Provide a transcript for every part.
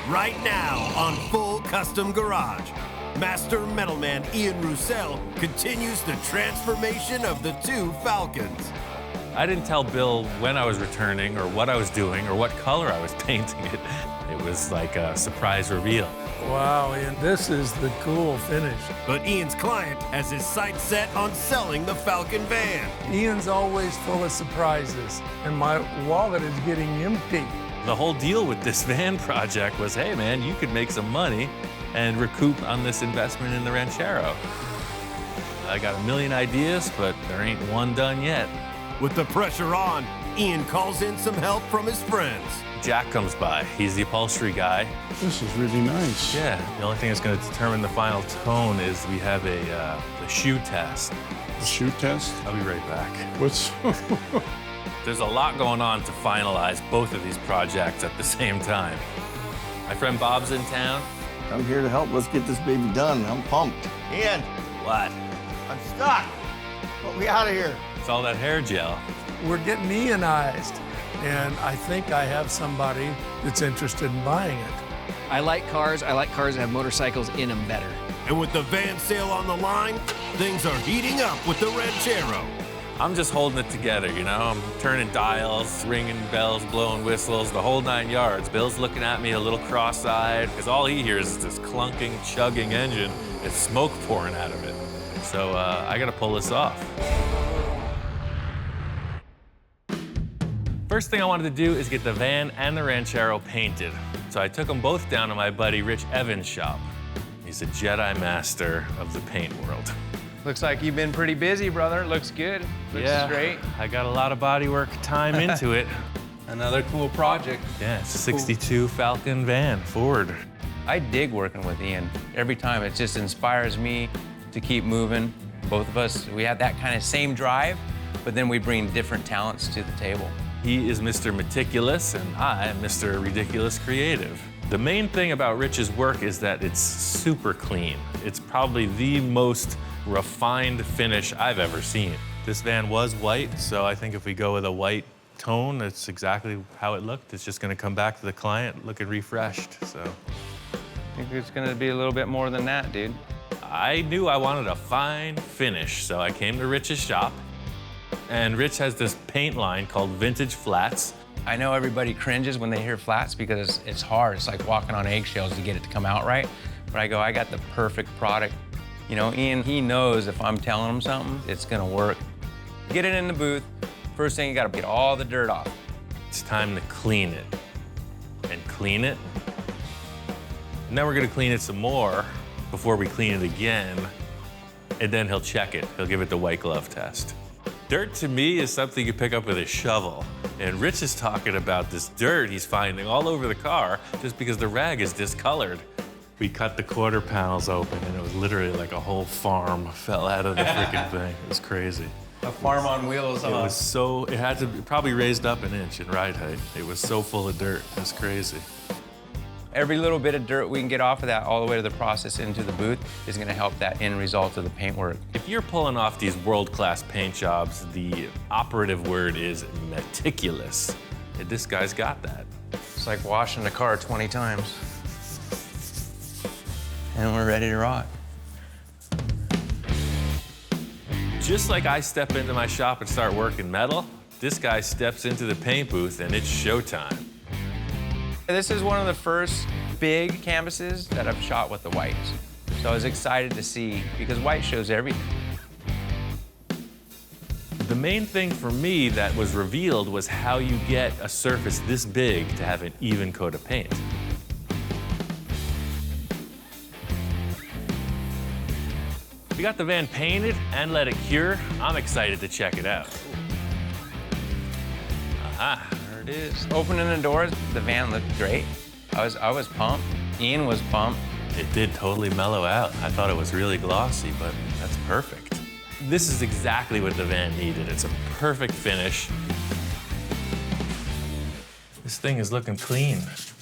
right now on Full Custom Garage. Master metalman Ian Roussel continues the transformation of the two Falcons. I didn't tell Bill when I was returning or what I was doing or what color I was painting it. It was like a surprise reveal. Wow, Ian, this is the cool finish. But Ian's client has his sights set on selling the Falcon van. Ian's always full of surprises, and my wallet is getting empty. The whole deal with this van project was, hey man, you could make some money and recoup on this investment in the Ranchero. I got a million ideas, but there ain't one done yet. With the pressure on, Ian calls in some help from his friends. Jack comes by. He's the upholstery guy. This is really nice. Yeah, the only thing that's going to determine the final tone is we have the shoe test. The shoe test? I'll be right back. What's... There's a lot going on to finalize both of these projects at the same time. My friend Bob's in town. I'm here to help. Let's get this baby done. I'm pumped. Ian, What? I'm stuck. Put me out of here. It's all that hair gel. We're getting Ianized, and I think I have somebody that's interested in buying it. I like cars. I like cars that have motorcycles in them better. And with the van sale on the line, things are heating up with the Ranchero. I'm just holding it together, you know? I'm turning dials, ringing bells, blowing whistles, the whole 9 yards. Bill's looking at me a little cross-eyed, because all he hears is this clunking, chugging engine. It's smoke pouring out of it. So I gotta pull this off. First thing I wanted to do is get the van and the Ranchero painted. So I took them both down to my buddy Rich Evans' shop. He's a Jedi master of the paint world. Looks like you've been pretty busy, brother. Looks good. Looks straight. I got a lot of bodywork time into it. Another cool project. Yeah, it's a 62 Falcon van, Ford. I dig working with Ian. Every time it just inspires me to keep moving. Both of us, we have that kind of same drive, but then we bring different talents to the table. He is Mr. Meticulous, and I am Mr. Ridiculous Creative. The main thing about Rich's work is that it's super clean. It's probably the most refined finish I've ever seen. This van was white, so I think if we go with a white tone, it's exactly how it looked. It's just gonna come back to the client looking refreshed, so. I think it's gonna be a little bit more than that, dude. I knew I wanted a fine finish, so I came to Rich's shop, and Rich has this paint line called Vintage Flats. I know everybody cringes when they hear flats because it's hard. It's like walking on eggshells to get it to come out right. But I go, I got the perfect product. You know, Ian, he knows if I'm telling him something, it's gonna work. Get it in the booth. First thing, you gotta get all the dirt off. It's time to clean it, and clean it. And then we're gonna clean it some more before we clean it again, and then he'll check it. He'll give it the white glove test. Dirt to me is something you pick up with a shovel. And Rich is talking about this dirt he's finding all over the car just because the rag is discolored. We cut the quarter panels open, and it was literally like a whole farm fell out of the freaking thing. It was crazy. A farm on wheels, It was so, it had to be probably raised up an inch in ride height. It was so full of dirt, it was crazy. Every little bit of dirt we can get off of that all the way to the process into the booth is gonna help that end result of the paintwork. If you're pulling off these world-class paint jobs, the operative word is meticulous. And this guy's got that. It's like washing the car 20 times. And we're ready to rock. Just like I step into my shop and start working metal, this guy steps into the paint booth and it's showtime. This is one of the first big canvases that I've shot with the whites. So I was excited to see, because white shows everything. The main thing for me that was revealed was how you get a surface this big to have an even coat of paint. We got the van painted and let it cure. I'm excited to check it out. Aha. There it is. Opening the doors, the van looked great. I was pumped. Ian was pumped. It did totally mellow out. I thought it was really glossy, but that's perfect. This is exactly what the van needed. It's a perfect finish. This thing is looking clean.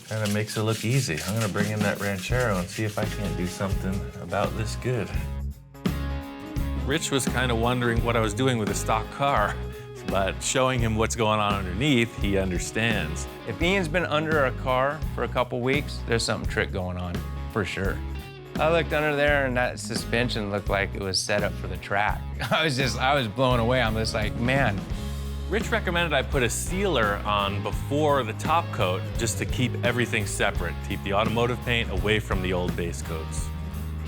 Kind of makes it look easy. I'm gonna bring in that Ranchero and see if I can't do something about this good. Rich was kind of wondering what I was doing with a stock car. but showing him what's going on underneath, he understands. If Ian's been under a car for a couple weeks, there's something trick going on, for sure. I looked under there and that suspension looked like it was set up for the track. I was blown away. I'm just like, man. Rich recommended I put a sealer on before the top coat just to keep everything separate, keep the automotive paint away from the old base coats.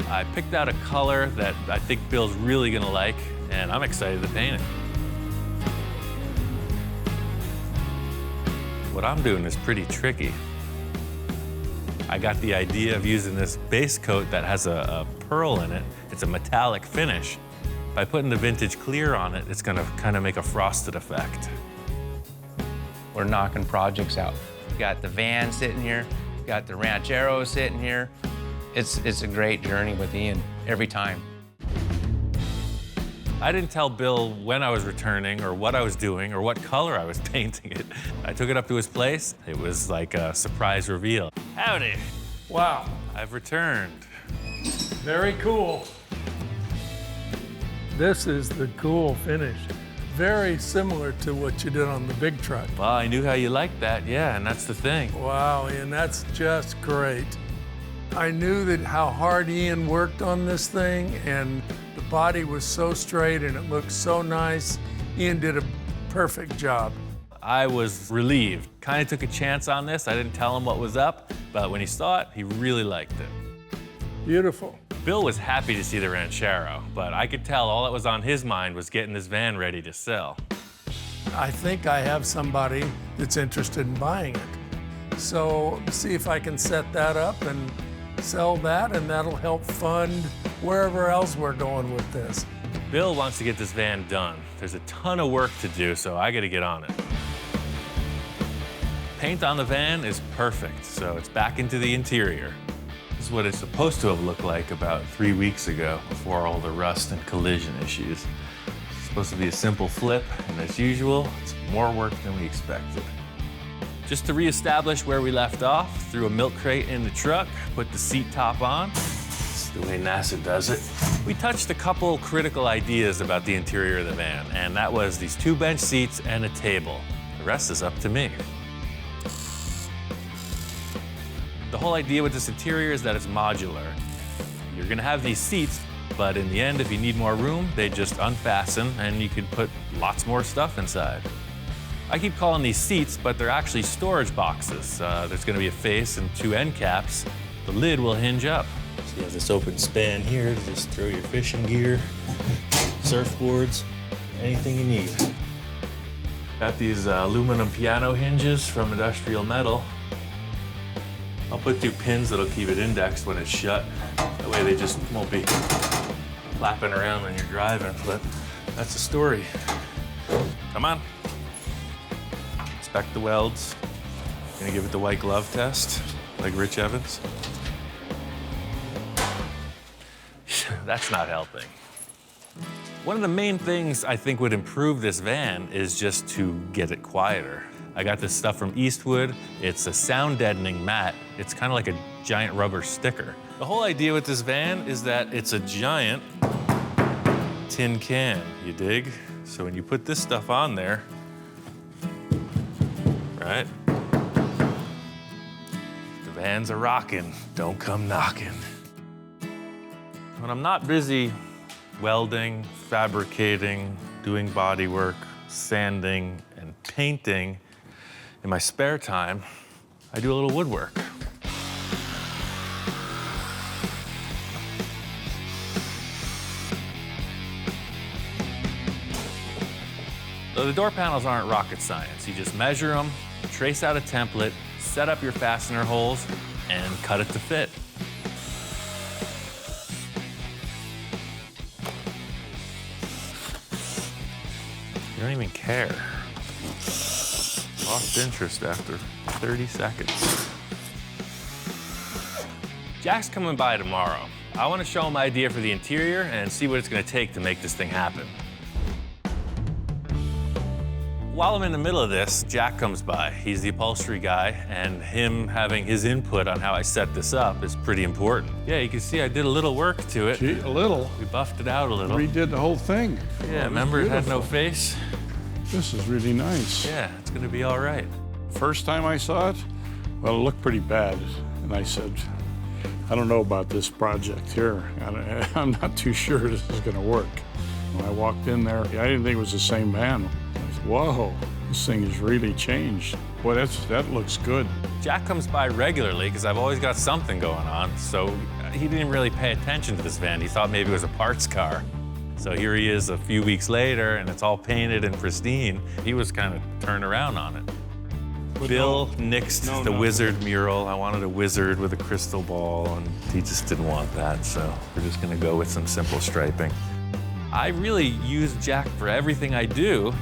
I picked out a color that I think Bill's really gonna like, and I'm excited to paint it. What I'm doing is pretty tricky. I got the idea of using this base coat that has a pearl in it. It's a metallic finish. By putting the vintage clear on it, it's gonna kind of make a frosted effect. We're knocking projects out. Got the van sitting here, got the Ranchero sitting here. It's a great journey with Ian every time. I didn't tell Bill when I was returning or what I was doing or what color I was painting it. I took it up to his place. It was like a surprise reveal. Howdy, Wow, I've returned. very cool. This is the cool finish. Very similar to what you did on the big truck. Well, I knew how you liked that, yeah, and that's the thing. Wow, Ian, that's just great. I knew that how hard Ian worked on this thing, and the body was so straight and it looked so nice. Ian did a perfect job. I was relieved. Kind of took a chance on this. I didn't tell him what was up, but when he saw it, he really liked it. Beautiful. Bill was happy to see the Ranchero, but I could tell all that was on his mind was getting this van ready to sell. I think I have somebody that's interested in buying it. So see if I can set that up and sell that, and that'll help fund wherever else we're going with this. Bill wants to get this van done. There's a ton of work to do, so I gotta get on it. Paint on the van is perfect, so it's back into the interior. This is what it's supposed to have looked like about 3 weeks ago, before all the rust and collision issues. It's supposed to be a simple flip, and as usual, it's more work than we expected. Just to reestablish where we left off, threw a milk crate in the truck, put the seat top on. It's the way NASA does it. We touched a couple critical ideas about the interior of the van, and that was these 2 bench seats and a table. The rest is up to me. The whole idea with this interior is that it's modular. You're gonna have these seats, but in the end, if you need more room, they just unfasten and you can put lots more stuff inside. I keep calling these seats, but they're actually storage boxes. There's gonna be a face and 2 end caps. The lid will hinge up. So you have this open span here to just throw your fishing gear, surfboards, anything you need. Got these aluminum piano hinges from Industrial Metal. I'll put 2 pins that'll keep it indexed when it's shut. That way they just won't be flapping around when you're driving, but that's the story. Come on. Inspect the welds. Gonna give it the white glove test, like Rich Evans. That's not helping. One of the main things I think would improve this van is just to get it quieter. I got this stuff from Eastwood. It's a sound deadening mat. It's kind of like a giant rubber sticker. The whole idea with this van is that it's a giant tin can, you dig? So when you put this stuff on there, right? The van's a rockin', don't come knocking. When I'm not busy welding, fabricating, doing body work, sanding, and painting, in my spare time, I do a little woodwork. So the door panels aren't rocket science. You just measure them, trace out a template, set up your fastener holes, and cut it to fit. You don't even care. Lost interest after 30 seconds. Jack's coming by tomorrow. I want to show him my idea for the interior and see what it's going to take to make this thing happen. While I'm in the middle of this, Jack comes by. He's the upholstery guy, and him having his input on how I set this up is pretty important. Yeah, you can see I did a little work to it. Gee, a little. We buffed it out a little. Redid the whole thing. Yeah, remember it had no face? This is really nice. Yeah, it's gonna be all right. First time I saw it, well, it looked pretty bad. And I said, I don't know about this project here. I'm not too sure this is gonna work. When I walked in there, I didn't think it was the same van. I said, whoa, this thing has really changed. Boy, that looks good. Jack comes by regularly because I've always got something going on, so he didn't really pay attention to this van. He thought maybe it was a parts car. So here he is a few weeks later, and it's all painted and pristine. He was kind of turned around on it. But Bill nixed the no. wizard mural. I wanted a wizard with a crystal ball, and he just didn't want that, so we're just gonna go with some simple striping. I really use Jack for everything I do.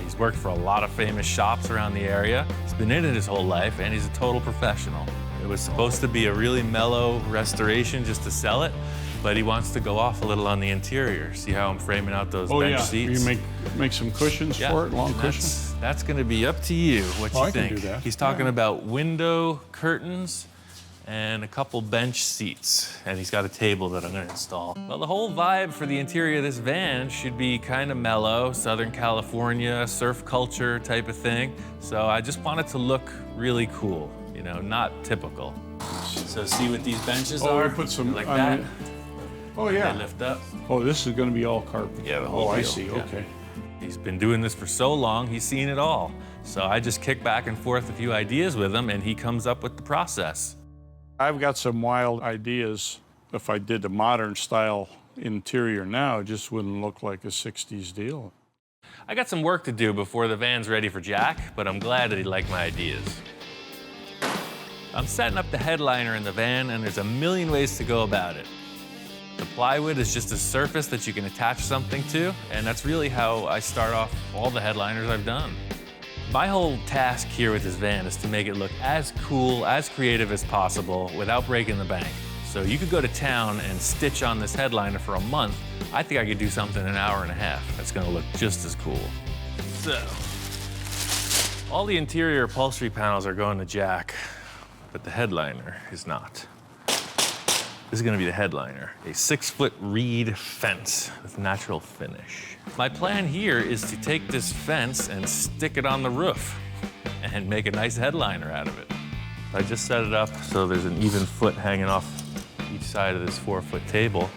He's worked for a lot of famous shops around the area. He's been in it his whole life, and he's a total professional. It was supposed to be a really mellow restoration just to sell it, but he wants to go off a little on the interior. See how I'm framing out those bench seats? You make some cushions for it, long cushions? That's gonna be up to you, what you I think. can do that. He's talking about window curtains and a couple bench seats, and he's got a table that I'm gonna install. Well, the whole vibe for the interior of this van should be kind of mellow, Southern California, surf culture type of thing. So I just want it to look really cool, you know, not typical. So see what these benches are? We put some like on that. it. Oh, yeah. They lift up. Oh, this is gonna be all carpet. Yeah, the whole I deal, see, yeah. okay. He's been doing this for so long, he's seen it all. So I just kick back and forth a few ideas with him, and he comes up with the process. I've got some wild ideas. If I did the modern style interior now, it just wouldn't look like a 60s deal. I got some work to do before the van's ready for Jack, but I'm glad that he liked my ideas. I'm setting up the headliner in the van, and there's a million ways to go about it. The plywood is just a surface that you can attach something to, and that's really how I start off all the headliners I've done. My whole task here with this van is to make it look as cool, as creative as possible without breaking the bank. So you could go to town and stitch on this headliner for a month. I think I could do something in an hour and a half that's gonna look just as cool. So, all the interior upholstery panels are going to Jack, but the headliner is not. This is gonna be the headliner, a 6-foot reed fence with natural finish. My plan here is to take this fence and stick it on the roof and make a nice headliner out of it. I just set it up so there's an even foot hanging off each side of this 4-foot table.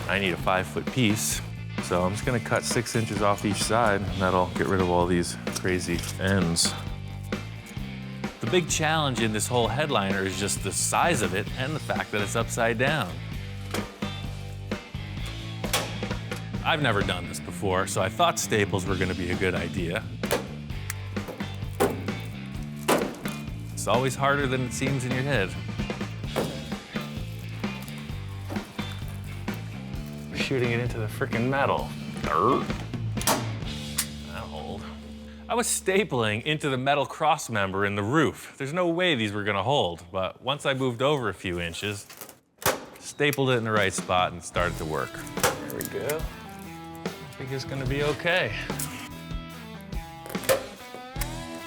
I need a 5-foot piece, so I'm just gonna cut 6 inches off each side, and that'll get rid of all these crazy ends. The big challenge in this whole headliner is just the size of it and the fact that it's upside down. I've never done this before, so I thought staples were gonna be a good idea. It's always harder than it seems in your head. We're shooting it into the frickin' metal. That'll hold. I was stapling into the metal cross member in the roof. There's no way these were gonna hold, but once I moved over a few inches, stapled it in the right spot and started to work. There we go. I think it's gonna be okay.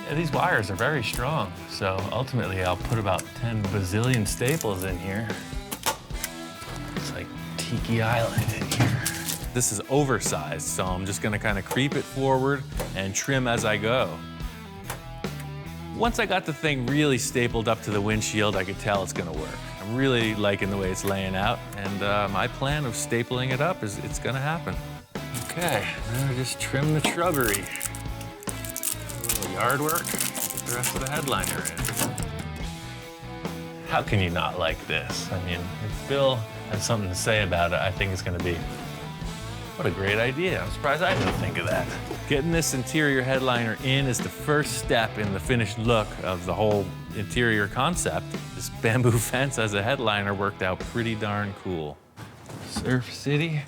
Yeah, these wires are very strong, so ultimately I'll put about 10 bazillion staples in here. It's like Tiki Island in here. This is oversized, so I'm just gonna kind of creep it forward and trim as I go. Once I got the thing really stapled up to the windshield, I could tell it's gonna work. I'm really liking the way it's laying out, and my plan of stapling it up is it's gonna happen. Okay, now just trim the shrubbery. A little yard work, get the rest of the headliner in. How can you not like this? I mean, if Bill has something to say about it, I think it's gonna be, what a great idea. I'm surprised I didn't think of that. Getting this interior headliner in is the first step in the finished look of the whole interior concept. This bamboo fence as a headliner worked out pretty darn cool. Surf City,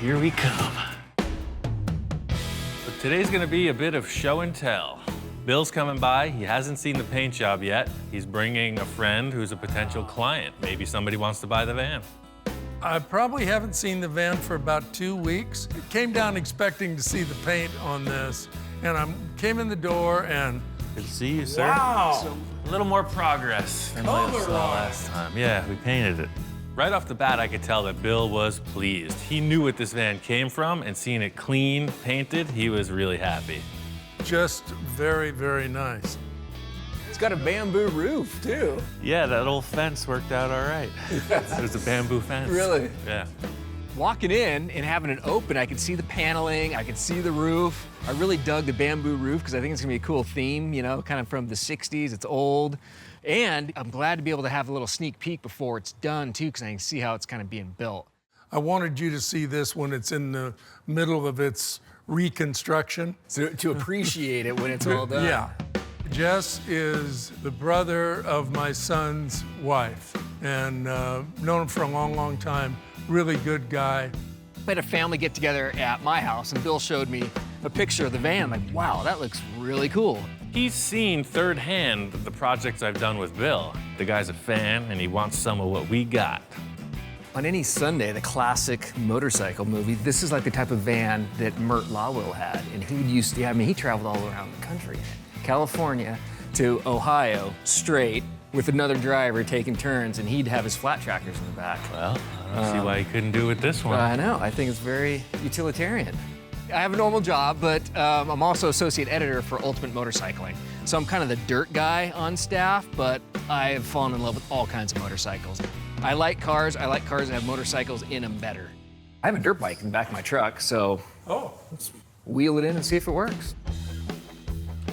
here we come. But today's gonna be a bit of show and tell. Bill's coming by, he hasn't seen the paint job yet. He's bringing a friend who's a potential client. Maybe somebody wants to buy the van. I probably haven't seen the van for about 2 weeks. Came down expecting to see the paint on this, and I came in the door and Good to see you, sir. wow! A little more progress than what we saw last time. Yeah, we painted it. Right off the bat, I could tell that Bill was pleased. He knew what this van came from, and seeing it clean, painted, he was really happy. just very, very nice. It's got a bamboo roof, too. Yeah, that old fence worked out all right. There's a bamboo fence. Really? Yeah. Walking in and having it open, I could see the paneling, I could see the roof. I really dug the bamboo roof because I think it's gonna be a cool theme, you know, kind of from the 60s, it's old. And I'm glad to be able to have a little sneak peek before it's done too, because I can see how it's kind of being built. I wanted you to see this when it's in the middle of its reconstruction. So to appreciate it when it's all done. Yeah. Jess is the brother of my son's wife, and known him for a long, long time. Really good guy. We had a family get together at my house, and Bill showed me a picture of the van. Like, wow, that looks really cool. He's seen firsthand the projects I've done with Bill. The guy's a fan, and he wants some of what we got. On any Sunday, the classic motorcycle movie, this is like the type of van that Mert Lawwill had. And he traveled all around the country. California to Ohio, straight, with another driver taking turns, and he'd have his flat trackers in the back. Well, I don't see why he couldn't do it with this one. I know, I think it's very utilitarian. I have a normal job, but I'm also associate editor for Ultimate Motorcycling. So I'm kind of the dirt guy on staff, but I have fallen in love with all kinds of motorcycles. I like cars that have motorcycles in them better. I have a dirt bike in the back of my truck, so let's wheel it in and see if it works.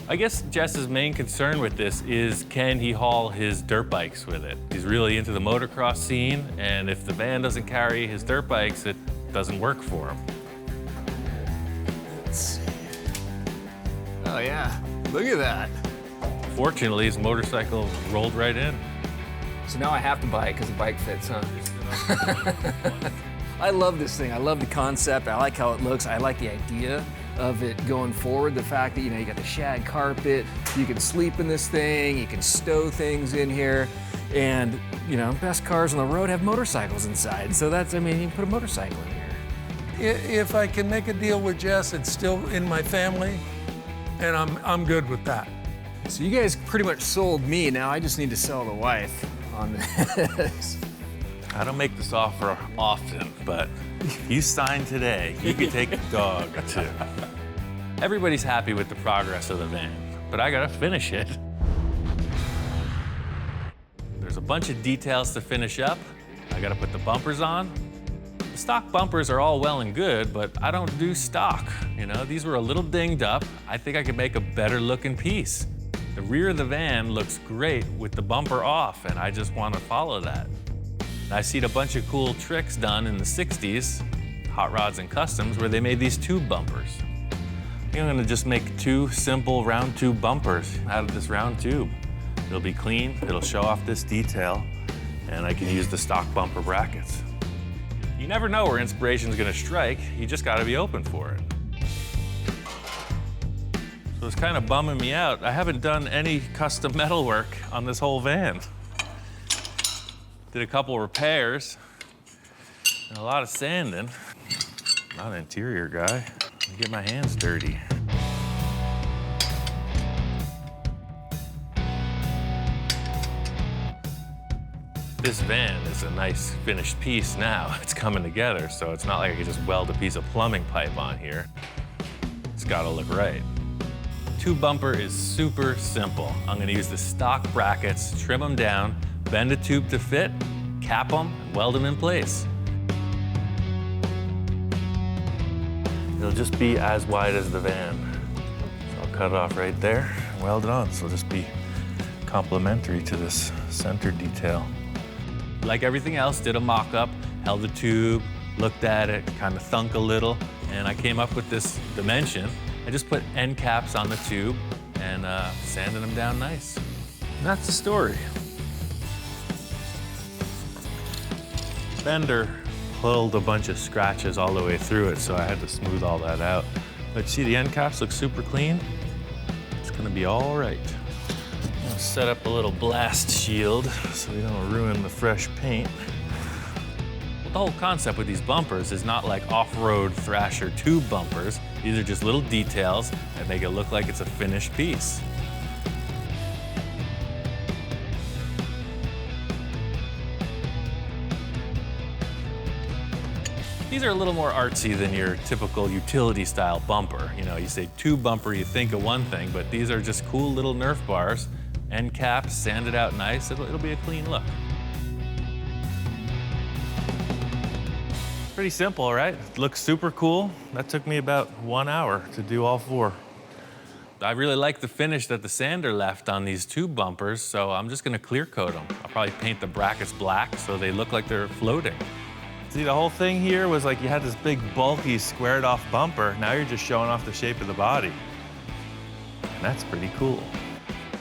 I guess Jess's main concern with this is, can he haul his dirt bikes with it? He's really into the motocross scene, and if the van doesn't carry his dirt bikes, it doesn't work for him. Let's see. Oh yeah, look at that. Fortunately, his motorcycle rolled right in. So now I have to buy it because the bike fits, huh? I love this thing. I love the concept. I like how it looks. I like the idea of it going forward. The fact that, you know, you got the shag carpet, you can sleep in this thing, you can stow things in here, and, you know, best cars on the road have motorcycles inside. So that's, I mean, you can put a motorcycle in here. If I can make a deal with Jess, it's still in my family, and I'm good with that. So you guys pretty much sold me. Now I just need to sell the wife on this. I don't make this offer often, but you sign today, you can take the dog too. Everybody's happy with the progress of the van, but I gotta finish it. There's a bunch of details to finish up. I gotta put the bumpers on. The stock bumpers are all well and good, but I don't do stock. You know, these were a little dinged up. I think I could make a better looking piece. The rear of the van looks great with the bumper off, and I just want to follow that. I've seen a bunch of cool tricks done in the 60s, Hot Rods and Customs, where they made these tube bumpers. I think I'm gonna just make 2 simple round tube bumpers out of this round tube. It'll be clean, it'll show off this detail, and I can use the stock bumper brackets. You never know where inspiration's gonna strike, you just gotta be open for it. So it's kind of bumming me out. I haven't done any custom metal work on this whole van. Did a couple repairs and a lot of sanding. Not an interior guy. Let me get my hands dirty. This van is a nice finished piece now. It's coming together, so it's not like I can just weld a piece of plumbing pipe on here. It's gotta look right. Tube bumper is super simple. I'm gonna use the stock brackets, trim them down, bend a tube to fit, cap them, and weld them in place. It'll just be as wide as the van. So I'll cut it off right there and weld it on. So it'll just be complementary to this center detail. Like everything else, did a mock-up, held the tube, looked at it, kind of thunk a little, and I came up with this dimension. I just put end caps on the tube and sanded them down nice. And that's the story. Fender pulled a bunch of scratches all the way through it, so I had to smooth all that out. But see, the end caps look super clean. It's gonna be all right. I'll set up a little blast shield so we don't ruin the fresh paint. Well, the whole concept with these bumpers is not like off-road Thrasher tube bumpers. These are just little details that make it look like it's a finished piece. These are a little more artsy than your typical utility-style bumper. You know, you say tube bumper, you think of one thing, but these are just cool little Nerf bars, end caps, sanded out nice. It'll be a clean look. Pretty simple, right? It looks super cool. That took me about 1 hour to do all 4. I really like the finish that the sander left on these tube bumpers, so I'm just gonna clear coat them. I'll probably paint the brackets black so they look like they're floating. See, the whole thing here was like you had this big, bulky, squared-off bumper. Now you're just showing off the shape of the body. And that's pretty cool.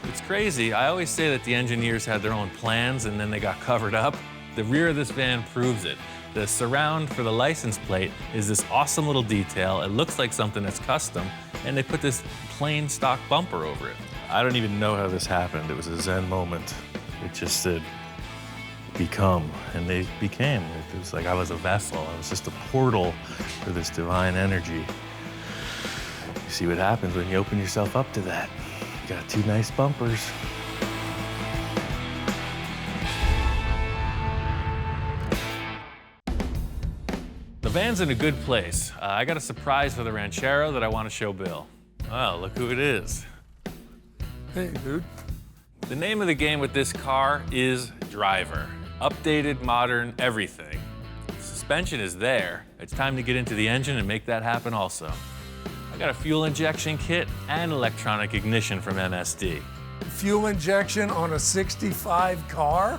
It's crazy. I always say that the engineers had their own plans and then they got covered up. The rear of this van proves it. The surround for the license plate is this awesome little detail. It looks like something that's custom, and they put this plain stock bumper over it. I don't even know how this happened. It was a Zen moment. It just said, become, and they became. It was like I was a vessel. I was just a portal for this divine energy. You see what happens when you open yourself up to that. You got 2 nice bumpers. The van's in a good place. I got a surprise for the Ranchero that I want to show Bill. Oh, look who it is. Hey, dude. The name of the game with this car is Driver. Updated, modern, everything. The suspension is there. It's time to get into the engine and make that happen also. I got a fuel injection kit and electronic ignition from MSD. Fuel injection on a 65 car?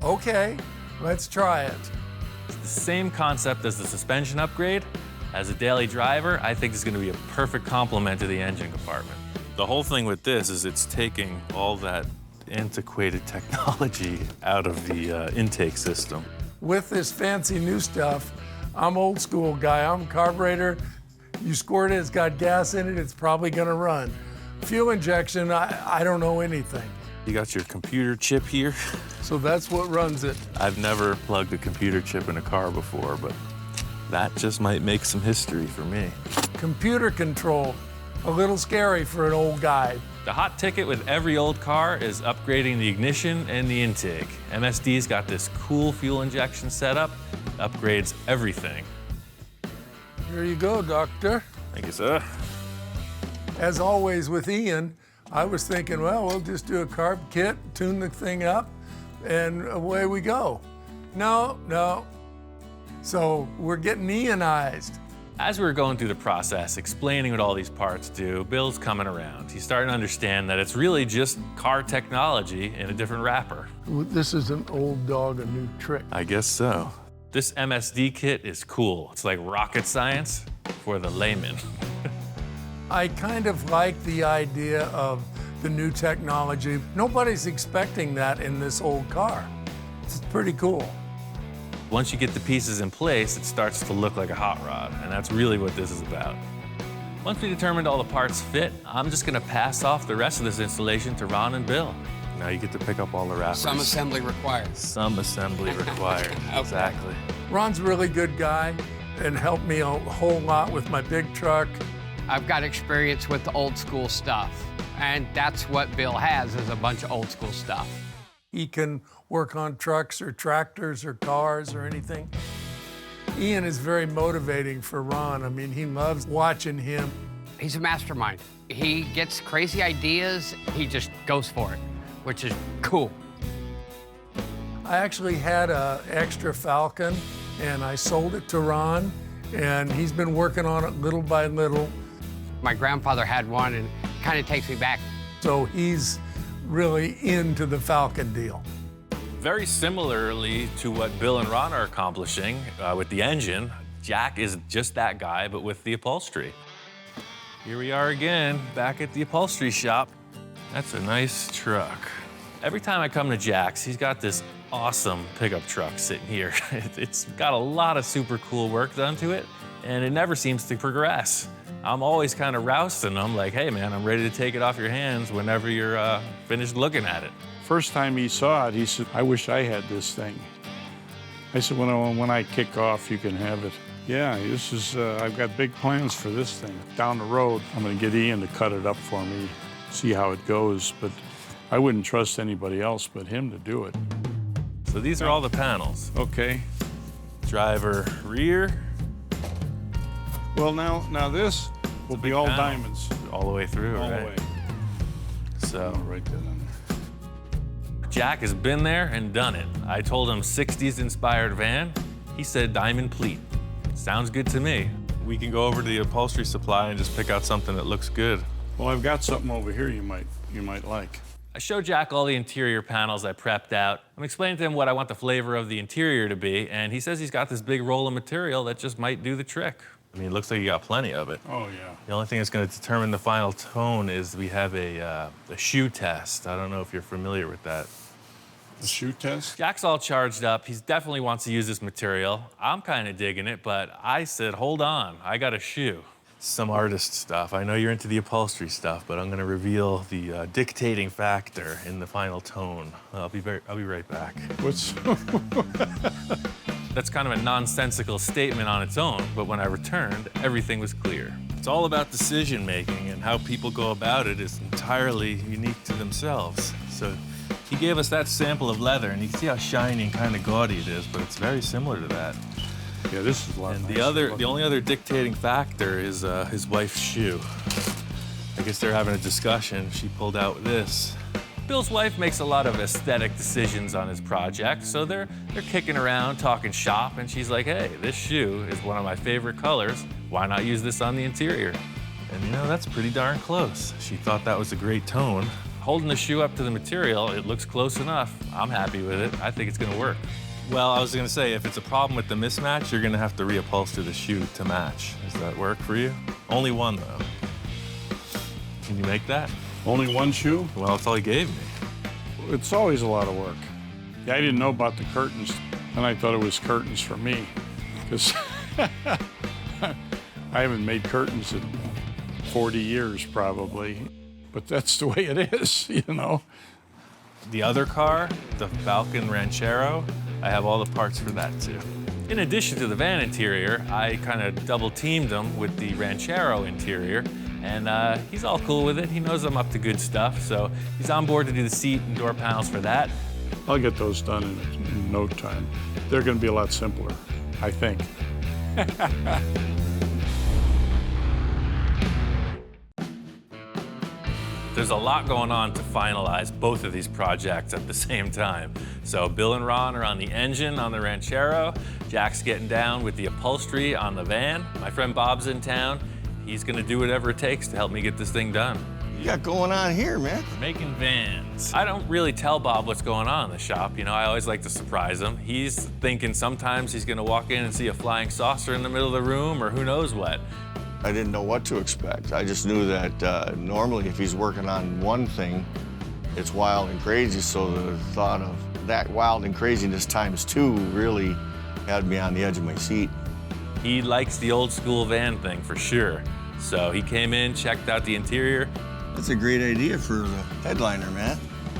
Okay, let's try it. It's the same concept as the suspension upgrade. As a daily driver, I think it's going to be a perfect complement to the engine compartment. The whole thing with this is it's taking all that antiquated technology out of the intake system. With this fancy new stuff, I'm old school guy. I'm carburetor. You squirt it, it's got gas in it, it's probably gonna run. Fuel injection, I don't know anything. You got your computer chip here. So that's what runs it. I've never plugged a computer chip in a car before, but that just might make some history for me. Computer control, a little scary for an old guy. The hot ticket with every old car is upgrading the ignition and the intake. MSD's got this cool fuel injection setup, upgrades everything. Here you go, Doctor. Thank you, sir. As always with Ian, I was thinking, well, we'll just do a carb kit, tune the thing up, and away we go. No. So we're getting Ianized. As we were going through the process, explaining what all these parts do, Bill's coming around. He's starting to understand that it's really just car technology in a different wrapper. This is an old dog, a new trick. I guess so. This MSD kit is cool. It's like rocket science for the layman. I kind of like the idea of the new technology. Nobody's expecting that in this old car. It's pretty cool. Once you get the pieces in place, it starts to look like a hot rod, and that's really what this is about. Once we determined all the parts fit, I'm just gonna pass off the rest of this installation to Ron and Bill. Now you get to pick up all the wrappers. Some assembly required. Some assembly required. Exactly. Ron's a really good guy and helped me a whole lot with my big truck. I've got experience with the old school stuff, and that's what Bill has, is a bunch of old school stuff. He can work on trucks or tractors or cars or anything. Ian is very motivating for Ron. I mean, he loves watching him. He's a mastermind. He gets crazy ideas, he just goes for it, which is cool. I actually had an extra Falcon, and I sold it to Ron, and he's been working on it little by little. My grandfather had one, and it kind of takes me back. So he's really into the Falcon deal. Very similarly to what Bill and Ron are accomplishing with the engine, Jack is just that guy, but with the upholstery. Here we are again, back at the upholstery shop. That's a nice truck. Every time I come to Jack's, he's got this awesome pickup truck sitting here. It's got a lot of super cool work done to it, and it never seems to progress. I'm always kind of rousting him, like, hey man, I'm ready to take it off your hands whenever you're finished looking at it. First time he saw it, he said, I wish I had this thing. I said, when I kick off, you can have it. Yeah, this is, I've got big plans for this thing. Down the road, I'm gonna get Ian to cut it up for me, see how it goes, but I wouldn't trust anybody else but him to do it. So these are all the panels. Okay. driver rear. Well, now this will be all diamonds. All the way through, All right? the way. So, Right there. Jack has been there and done it. I told him 60s inspired van. He said diamond pleat. Sounds good to me. We can go over to the upholstery supply and just pick out something that looks good. Well, I've got something over here you might like. I showed Jack all the interior panels I prepped out. I'm explaining to him what I want the flavor of the interior to be, and he says he's got this big roll of material that just might do the trick. I mean, it looks like you got plenty of it. Oh, yeah. The only thing that's going to determine the final tone is we have a shoe test. I don't know if you're familiar with that. The shoe test? Jack's all charged up. He definitely wants to use this material. I'm kind of digging it, but I said, hold on, I got a shoe. Some artist stuff. I know you're into the upholstery stuff, but I'm going to reveal the dictating factor in the final tone. I'll be right back. What's... That's kind of a nonsensical statement on its own, but when I returned, everything was clear. It's all about decision making, and how people go about it is entirely unique to themselves. So he gave us that sample of leather, and you can see how shiny and kind of gaudy it is, but it's very similar to that. Yeah, this is a lot And nicer. the only other dictating factor is his wife's shoe. I guess they're having a discussion. She pulled out this. Bill's wife makes a lot of aesthetic decisions on his project, so they're kicking around, talking shop, and she's like, hey, this shoe is one of my favorite colors. Why not use this on the interior? And you know, that's pretty darn close. She thought that was a great tone. Holding the shoe up to the material, it looks close enough. I'm happy with it. I think it's gonna work. Well, I was gonna say, if it's a problem with the mismatch, you're gonna have to reupholster the shoe to match. Does that work for you? Only one, though. Can you make that? Only one shoe? Well, that's all he gave me. It's always a lot of work. Yeah, I didn't know about the curtains, and I thought it was curtains for me, because I haven't made curtains in 40 years, probably. But that's the way it is, you know? The other car, the Falcon Ranchero, I have all the parts for that, too. In addition to the van interior, I kind of double-teamed him with the Ranchero interior, and he's all cool with it. He knows I'm up to good stuff, so he's on board to do the seat and door panels for that. I'll get those done in no time. They're going to be a lot simpler, I think. There's a lot going on to finalize both of these projects at the same time. So Bill and Ron are on the engine on the Ranchero. Jack's getting down with the upholstery on the van. My friend Bob's in town. He's gonna do whatever it takes to help me get this thing done. You got going on here, man? We're making vans. I don't really tell Bob what's going on in the shop. You know, I always like to surprise him. He's thinking sometimes he's gonna walk in and see a flying saucer in the middle of the room or who knows what. I didn't know what to expect. I just knew that normally if he's working on one thing, it's wild and crazy, so the thought of that wild and craziness times two really had me on the edge of my seat. He likes the old school van thing for sure. So he came in, checked out the interior. That's a great idea for the headliner, man.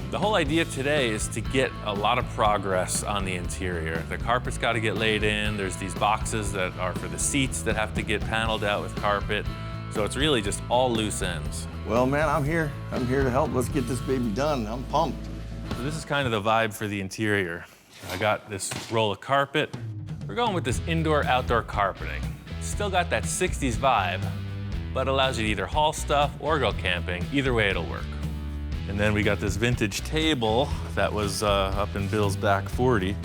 The whole idea today is to get a lot of progress on the interior. The carpet's got to get laid in. There's these boxes that are for the seats that have to get paneled out with carpet. So it's really just all loose ends. Well, man, I'm here. I'm here to help. Let's get this baby done. I'm pumped. So this is kind of the vibe for the interior. I got this roll of carpet. We're going with this indoor-outdoor carpeting. Still got that 60s vibe, but allows you to either haul stuff or go camping. Either way, it'll work. And then we got this vintage table that was up in Bill's back 40.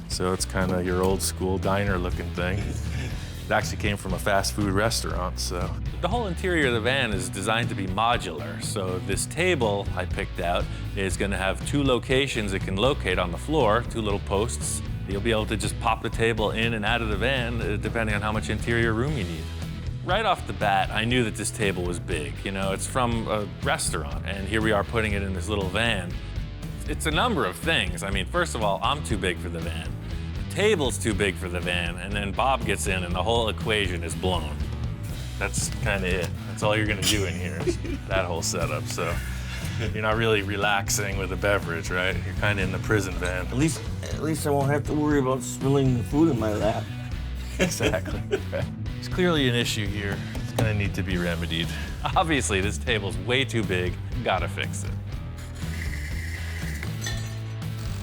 So it's kind of your old school diner looking thing. It actually came from a fast food restaurant, so. The whole interior of the van is designed to be modular. So this table I picked out is gonna have 2 locations it can locate on the floor, 2 little posts. You'll be able to just pop the table in and out of the van depending on how much interior room you need. Right off the bat, I knew that this table was big. You know, it's from a restaurant, and here we are putting it in this little van. It's a number of things. I mean, first of all, I'm too big for the van. The table's too big for the van, and then Bob gets in, and the whole equation is blown. That's kind of it. That's all you're gonna do in here, is that whole setup. So you're not really relaxing with a beverage, right? You're kind of in the prison van. At least I won't have to worry about spilling the food in my lap. Exactly. There's clearly an issue here. It's gonna need to be remedied. Obviously, this table's way too big. Gotta fix it.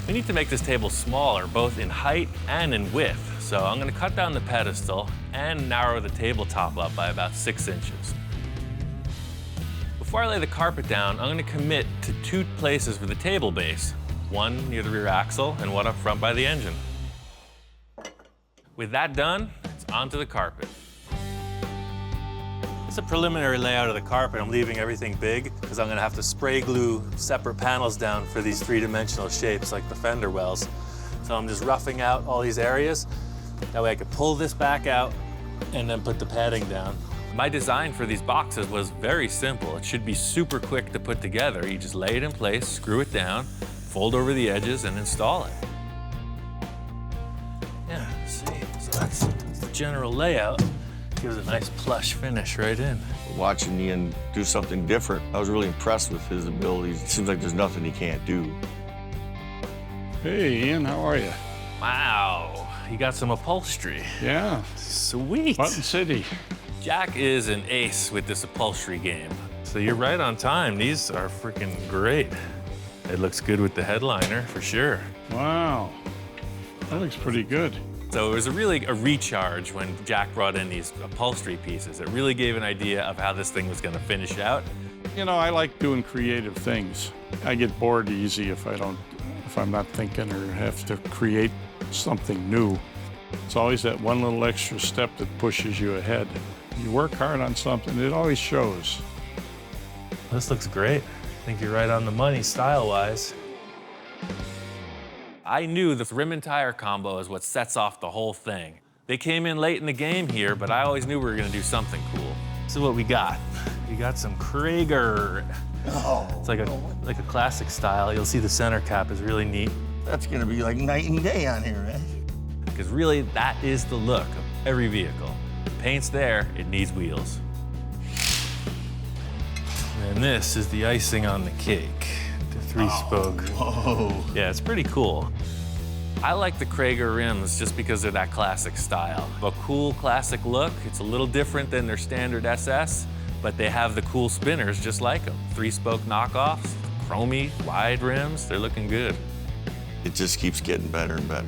We need to make this table smaller, both in height and in width. So I'm gonna cut down the pedestal and narrow the tabletop up by about 6 inches. Before I lay the carpet down, I'm gonna commit to 2 places for the table base, one near the rear axle and one up front by the engine. With that done, it's onto the carpet. It's a preliminary layout of the carpet. I'm leaving everything big because I'm gonna have to spray glue separate panels down for these 3-dimensional shapes like the fender wells. So I'm just roughing out all these areas. That way I could pull this back out and then put the padding down. My design for these boxes was very simple. It should be super quick to put together. You just lay it in place, screw it down, fold over the edges, and install it. Yeah, see, so that's the general layout. Gives a nice plush finish right in. Watching Ian do something different, I was really impressed with his abilities. It seems like there's nothing he can't do. Hey, Ian, how are you? Wow, you got some upholstery. Yeah. Sweet. Button City. Jack is an ace with this upholstery game. So you're right on time. These are freaking great. It looks good with the headliner, for sure. Wow. That looks pretty good. So it was really a recharge when Jack brought in these upholstery pieces. It really gave an idea of how this thing was gonna finish out. You know, I like doing creative things. I get bored easy if I'm not thinking or have to create something new. It's always that one little extra step that pushes you ahead. You work hard on something, it always shows. This looks great. I think you're right on the money style-wise. I knew the rim and tire combo is what sets off the whole thing. They came in late in the game here, but I always knew we were gonna do something cool. This is what we got. We got some Krager. Oh, It's like a classic style. You'll see the center cap is really neat. that's gonna be like night and day on here, right? Because really, that is the look of every vehicle. The paint's there, it needs wheels. And this is the icing on the cake. The 3-spoke. Whoa. Yeah, it's pretty cool. I like the Krager rims just because of that classic style. A cool classic look. It's a little different than their standard SS, but they have the cool spinners just like them. 3-spoke knockoffs, chromy, wide rims, they're looking good. It just keeps getting better and better.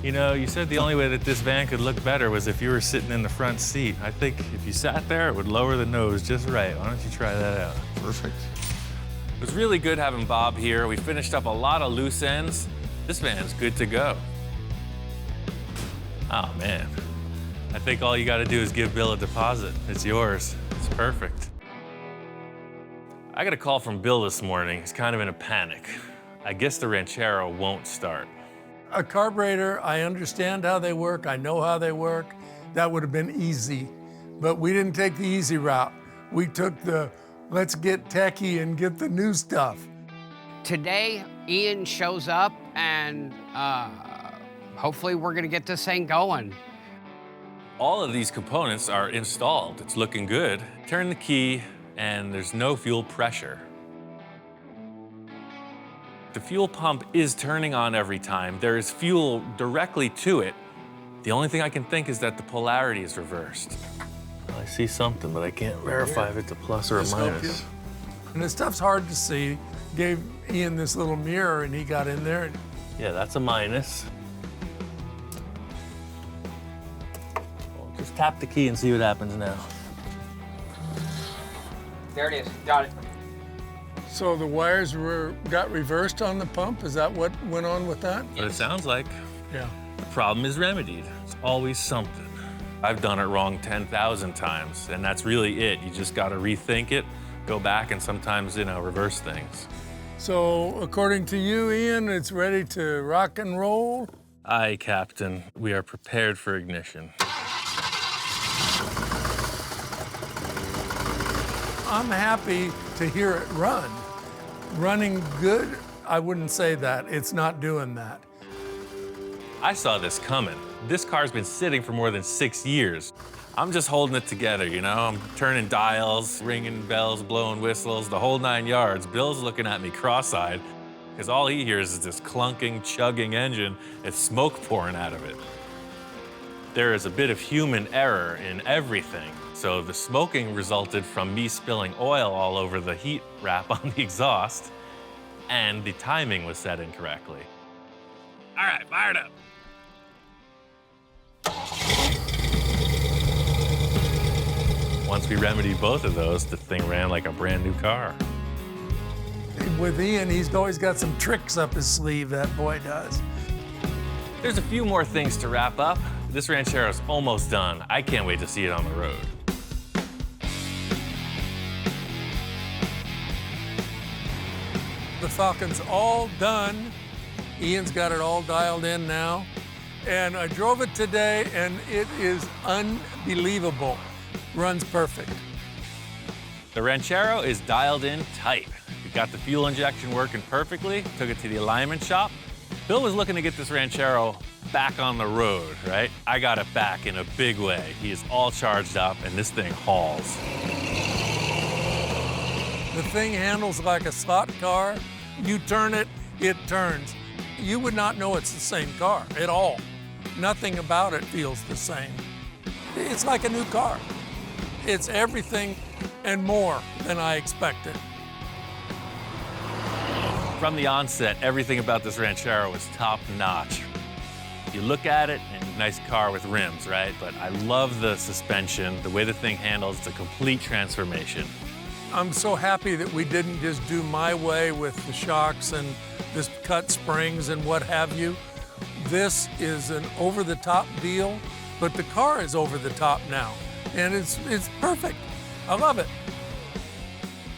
You know, you said the only way that this van could look better was if you were sitting in the front seat. I think if you sat there, it would lower the nose just right. Why don't you try that out? Perfect. It was really good having Bob here. We finished up a lot of loose ends. This van's good to go. Oh, man. I think all you gotta do is give Bill a deposit. It's yours. It's perfect. I got a call from Bill this morning. He's kind of in a panic. I guess the Ranchero won't start. A carburetor, I understand how they work, I know how they work. That would have been easy. But we didn't take the easy route. We took the let's get techie and get the new stuff. Today, Ian shows up and hopefully we're gonna get this thing going. All of these components are installed. It's looking good. Turn the key and there's no fuel pressure. The fuel pump is turning on every time. There is fuel directly to it. The only thing I can think is that the polarity is reversed. I see something, but I can't verify if it's a plus or a minus. And the stuff's hard to see. Gave Ian this little mirror and he got in there. And Yeah, that's a minus. Well, just tap the key and see what happens now. There it is, got it. so the wires got reversed on the pump? Is that what went on with that? But it sounds like Yeah. the problem is remedied. It's always something. I've done it wrong 10,000 times, and that's really it. You just gotta rethink it, go back, and sometimes, reverse things. So according to you, Ian, it's ready to rock and roll? Aye, Captain. We are prepared for ignition. I'm happy to hear it run. Running good, I wouldn't say that. It's not doing that. I saw this coming. This car's been sitting for more than 6 years. I'm just holding it together, I'm turning dials, ringing bells, blowing whistles, the whole 9 yards. Bill's looking at me cross-eyed, because all he hears is this clunking, chugging engine and smoke pouring out of it. There is a bit of human error in everything. So the smoking resulted from me spilling oil all over the heat wrap on the exhaust, and the timing was set incorrectly. All right, fired up. once we remedied both of those, the thing ran like a brand new car. With Ian, he's always got some tricks up his sleeve, that boy does. There's a few more things to wrap up. This Ranchero's almost done. I can't wait to see it on the road. The Falcon's all done. Ian's got it all dialed in now. And I drove it today, and it is unbelievable. Runs perfect. The Ranchero is dialed in tight. We got the fuel injection working perfectly, took it to the alignment shop. Bill was looking to get this Ranchero back on the road, right? I got it back in a big way. He is all charged up, and this thing hauls. The thing handles like a slot car. You turn it, it turns. You would not know it's the same car at all. Nothing about it feels the same. It's like a new car. It's everything and more than I expected. From the onset, everything about this Ranchero was top notch. You look at it, and nice car with rims, right? But I love the suspension, the way the thing handles. It's a complete transformation. I'm so happy that we didn't just do my way with the shocks and this cut springs and what have you. This is an over-the-top deal, but the car is over the top now, and it's perfect. I love it.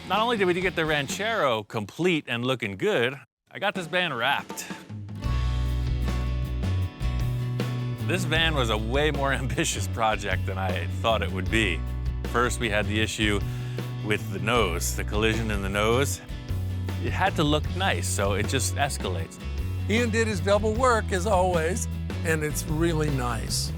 Not only did we get the Ranchero complete and looking good, I got this van wrapped. This van was a way more ambitious project than I thought it would be. First, we had the issue with the nose, the collision in the nose. It had to look nice, so it just escalates. Ian did his double work, as always, and it's really nice.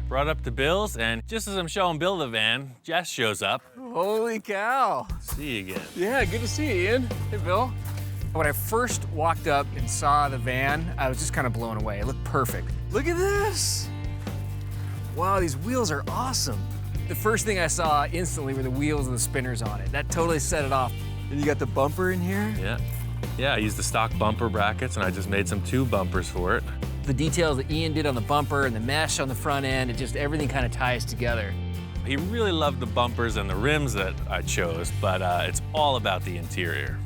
Brought up to Bill's, and just as I'm showing Bill the van, Jess shows up. Holy cow. See you again. Yeah, good to see you, Ian. Hey, Bill. When I first walked up and saw the van, I was just kind of blown away. It looked perfect. Look at this. Wow, these wheels are awesome. The first thing I saw instantly were the wheels and the spinners on it. That totally set it off. And you got the bumper in here? Yeah. Yeah, I used the stock bumper brackets, and I just made some tube bumpers for it. The details that Ian did on the bumper and the mesh on the front end, it just everything kind of ties together. He really loved the bumpers and the rims that I chose, but it's all about the interior.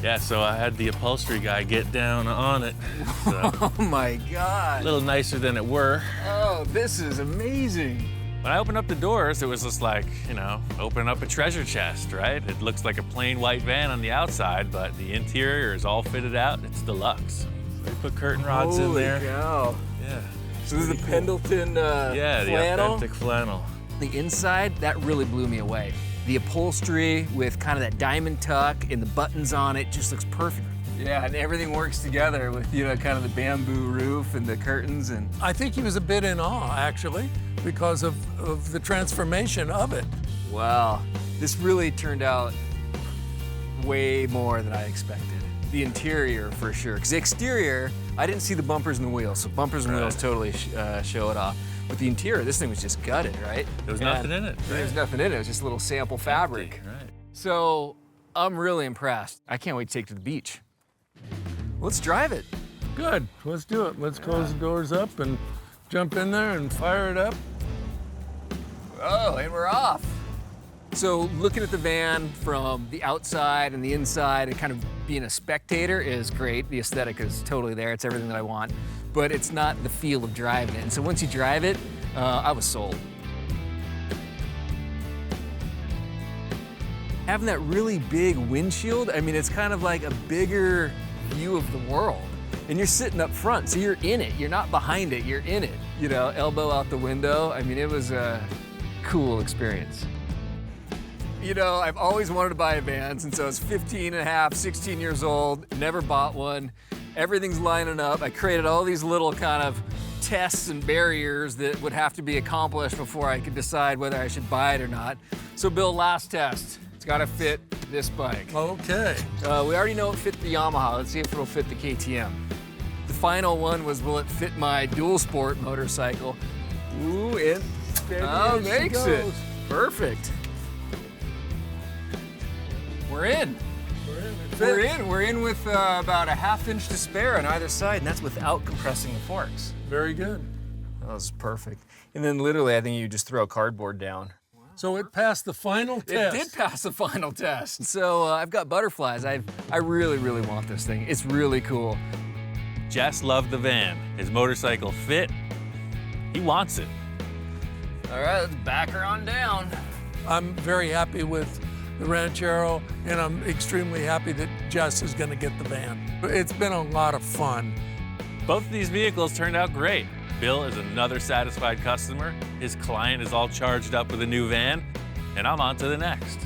Yeah, so I had the upholstery guy get down on it. So, Oh my God. a little nicer than it were. Oh, this is amazing. When I opened up the doors, it was just like, you know, opening up a treasure chest, right? It looks like a plain white van on the outside, but the interior is all fitted out. It's deluxe. We put curtain rods in there. Holy cow. Yeah. So this is the Pendleton Yeah, the flannel? authentic flannel. The inside, that really blew me away. The upholstery with kind of that diamond tuck and the buttons on it just looks perfect. Yeah, and everything works together with, you know, kind of the bamboo roof and the curtains and... I think he was a bit in awe, actually, because of the transformation of it. Wow, this really turned out way more than I expected. The interior, for sure. Because the exterior, I didn't see the bumpers and the wheels, so bumpers and wheels totally show it off. But the interior, this thing was just gutted, right? There was nothing in it. There was nothing in it. It was just a little sample fabric. Right. So I'm really impressed. I can't wait to take it to the beach. Let's drive it. Good, let's do it. Let's close the doors up and jump in there and fire it up. Oh, and we're off. So looking at the van from the outside and the inside and kind of being a spectator is great. The aesthetic is totally there. It's everything that I want. But it's not the feel of driving it. And so once you drive it, I was sold. Having that really big windshield, I mean, it's kind of like a bigger view of the world. And you're sitting up front, so you're in it. You're not behind it, you're in it. You know, elbow out the window. I mean, it was a cool experience. You know, I've always wanted to buy a van since I was 15 and a half, 16 years old, never bought one. Everything's lining up. I created all these little kind of tests and barriers that would have to be accomplished before I could decide whether I should buy it or not. So Bill, last test. It's gotta fit this bike. Okay. We already know it fit the Yamaha. Let's see if it'll fit the KTM. The final one was, will it fit my dual sport motorcycle? Ooh, it makes it. Perfect. We're in. We're in with about a ½ inch to spare on either side, and that's without compressing the forks. Very good. That was perfect. And then literally, I think you just throw cardboard down. So it passed the final test. It did pass the final test. So I've got butterflies. I really, really want this thing. It's really cool. Jess loved the van. His motorcycle fit. He wants it. All right, let's back her on down. I'm very happy with the Ranchero, and I'm extremely happy that Jess is going to get the van. It's been a lot of fun. Both of these vehicles turned out great. Bill is another satisfied customer. His client is all charged up with a new van, and I'm on to the next.